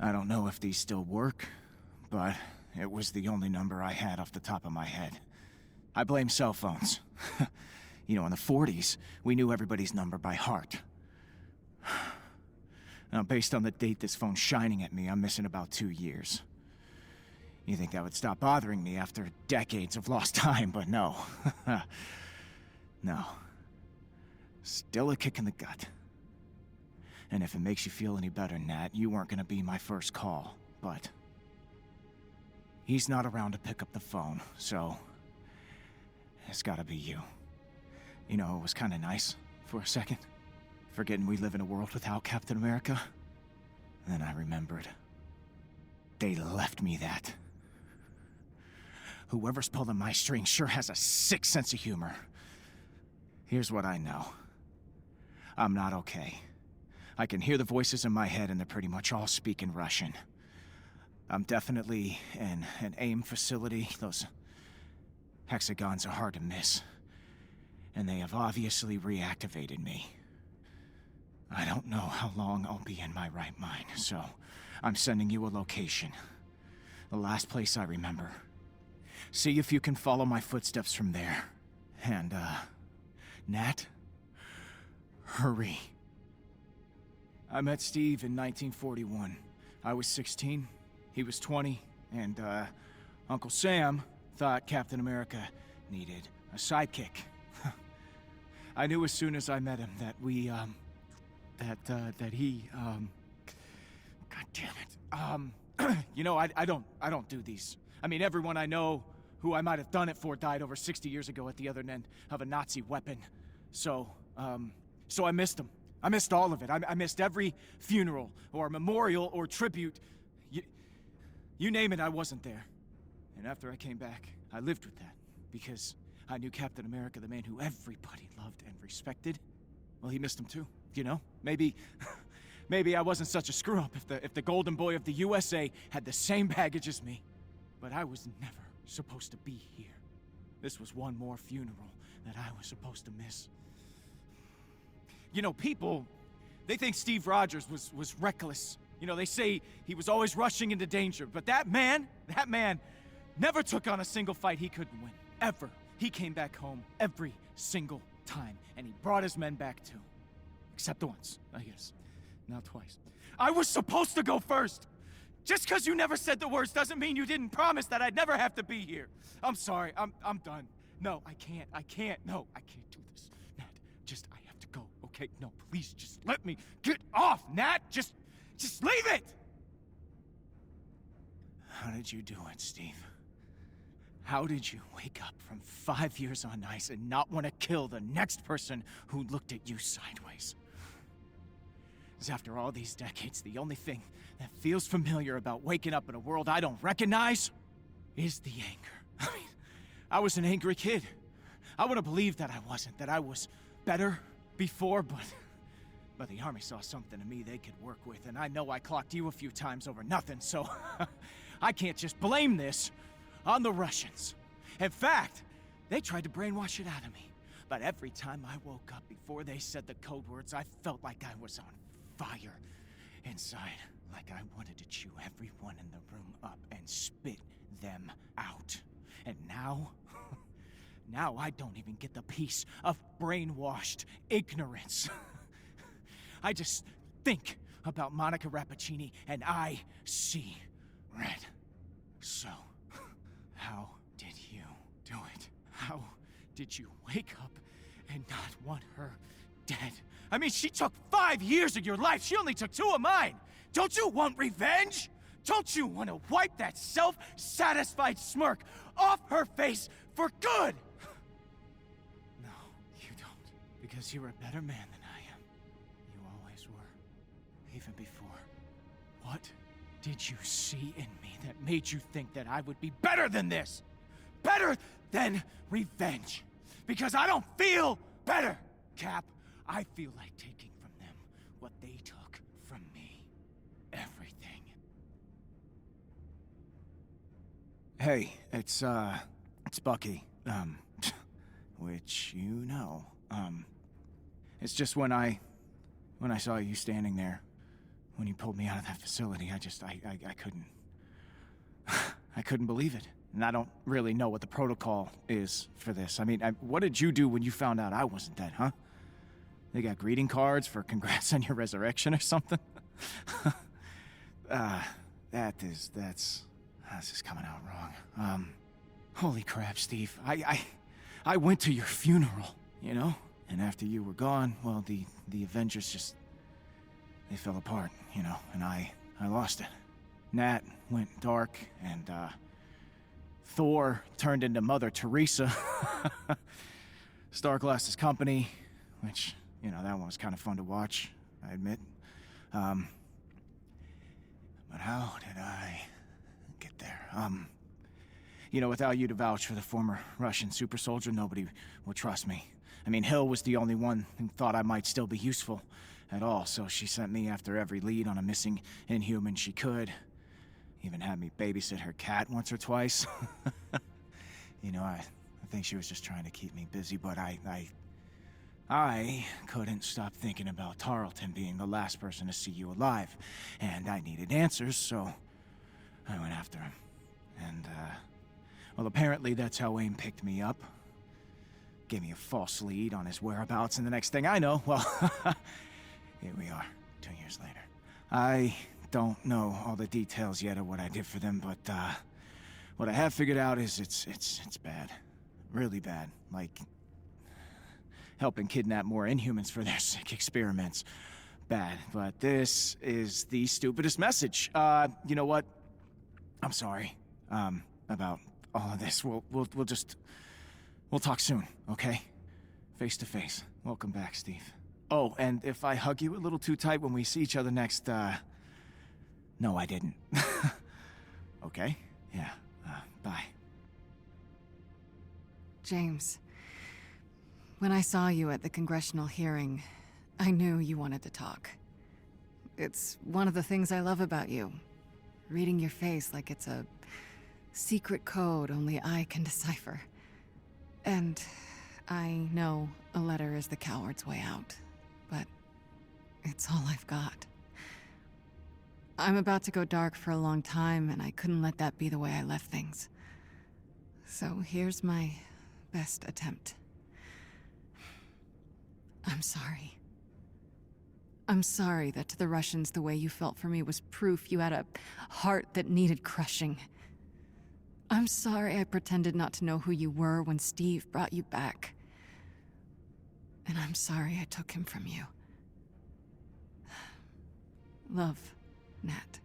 I don't know if these still work, but it was the only number I had off the top of my head. I blame cell phones. You know, in the 40s, we knew everybody's number by heart. Now, based on the date this phone's shining at me, I'm missing about 2 years. You think that would stop bothering me after decades of lost time, but no. No. Still a kick in the gut. And if it makes you feel any better, Nat, you weren't gonna be my first call, but... he's not around to pick up the phone, so... it's gotta be you. You know, it was kinda nice, for a second. Forgetting we live in a world without Captain America. Then I remembered. They left me that. Whoever's pulling my strings sure has a sick sense of humor. Here's what I know. I'm not okay. I can hear the voices in my head and they're pretty much all speaking Russian. I'm definitely in an AIM facility. Those hexagons are hard to miss. And they have obviously reactivated me. I don't know how long I'll be in my right mind, so I'm sending you a location. The last place I remember. See if you can follow my footsteps from there. And, Nat, hurry. I met Steve in 1941. I was 16, he was 20, and, Uncle Sam thought Captain America needed a sidekick. I knew as soon as I met him that we, that he, God damn it. You know, I don't do these. I mean, everyone I know who I might have done it for died over 60 years ago at the other end of a Nazi weapon. So I missed him. I missed all of it. I missed every funeral or memorial or tribute. You name it, I wasn't there. And after I came back, I lived with that because I knew Captain America, the man who everybody loved and respected. Well, he missed him too, you know? Maybe I wasn't such a screw-up if the golden boy of the USA had the same baggage as me. But I was never supposed to be here. This was one more funeral that I was supposed to miss. You know, people, they think Steve Rogers was reckless. You know, they say he was always rushing into danger. But that man never took on a single fight he couldn't win. Ever. He came back home every single time. And he brought his men back too. Except once, I guess. Not twice. I was supposed to go first! Just because you never said the words doesn't mean you didn't promise that I'd never have to be here. I'm sorry, I'm done. No, I can't, no, I can't do this. Nat, I have to go, okay? No, please, just let me get off, Nat! Just leave it! How did you do it, Steve? How did you wake up from 5 years on ice and not want to kill the next person who looked at you sideways? Because after all these decades, the only thing that feels familiar about waking up in a world I don't recognize is the anger. I mean, I was an angry kid. I would have believed that I wasn't, that I was better before, but the Army saw something in me they could work with, and I know I clocked you a few times over nothing, so I can't just blame this on the Russians. In fact, they tried to brainwash it out of me. But every time I woke up before they said the code words, I felt like I was on fire inside, like I wanted to chew everyone in the room up and spit them out. And now, now I don't even get the piece of brainwashed ignorance. I just think about Monica Rappaccini and I see red. So, how did you do it? How did you wake up and not want her dead? I mean, she took 5 years of your life. She only took 2 of mine. Don't you want revenge? Don't you want to wipe that self-satisfied smirk off her face for good? No, you don't. Because you're a better man than I am. You always were. Even before. What did you see in me that made you think that I would be better than this? Better than revenge? Because I don't feel better, Cap. I feel like taking from them what they took from me. Everything. Hey, it's Bucky. Which you know. It's just when I saw you standing there When you pulled me out of that facility, I couldn't... I couldn't believe it. And I don't really know what the protocol is for this. I mean, what did you do when you found out I wasn't dead, huh? They got greeting cards for congrats on your resurrection or something? This is coming out wrong. Holy crap, Steve. I went to your funeral, you know? And after you were gone, well, the Avengers just... They fell apart, you know, and I lost it. Nat went dark, and, Thor turned into Mother Teresa. Stark lost his company, which, you know, that one was kind of fun to watch, I admit. But how did I get there? You know, without you to vouch for the former Russian super soldier, nobody would trust me. I mean, Hill was the only one who thought I might still be useful at all, so she sent me after every lead on a missing Inhuman she could. Even had me babysit her cat once or twice. You know, I think she was just trying to keep me busy, but I couldn't stop thinking about Tarleton being the last person to see you alive. And I needed answers, so I went after him. And, well, apparently that's how AIM picked me up. Gave me a false lead on his whereabouts, and the next thing I know, well, here we are, 2 years later. I don't know all the details yet of what I did for them, but, what I have figured out is it's bad. Really bad. Like, helping kidnap more Inhumans for their sick experiments. Bad. But this is the stupidest message. You know what? I'm sorry, about all of this. We'll talk soon, okay? Face to face. Welcome back, Steve. Oh, and if I hug you a little too tight when we see each other next, no, I didn't. Okay? Yeah, bye. James, when I saw you at the congressional hearing, I knew you wanted to talk. It's one of the things I love about you. Reading your face like it's a secret code only I can decipher. And I know a letter is the coward's way out, but it's all I've got. I'm about to go dark for a long time, and I couldn't let that be the way I left things. So here's my best attempt. I'm sorry. I'm sorry that to the Russians the way you felt for me was proof you had a heart that needed crushing. I'm sorry I pretended not to know who you were when Steve brought you back. And I'm sorry I took him from you. Love, Nat.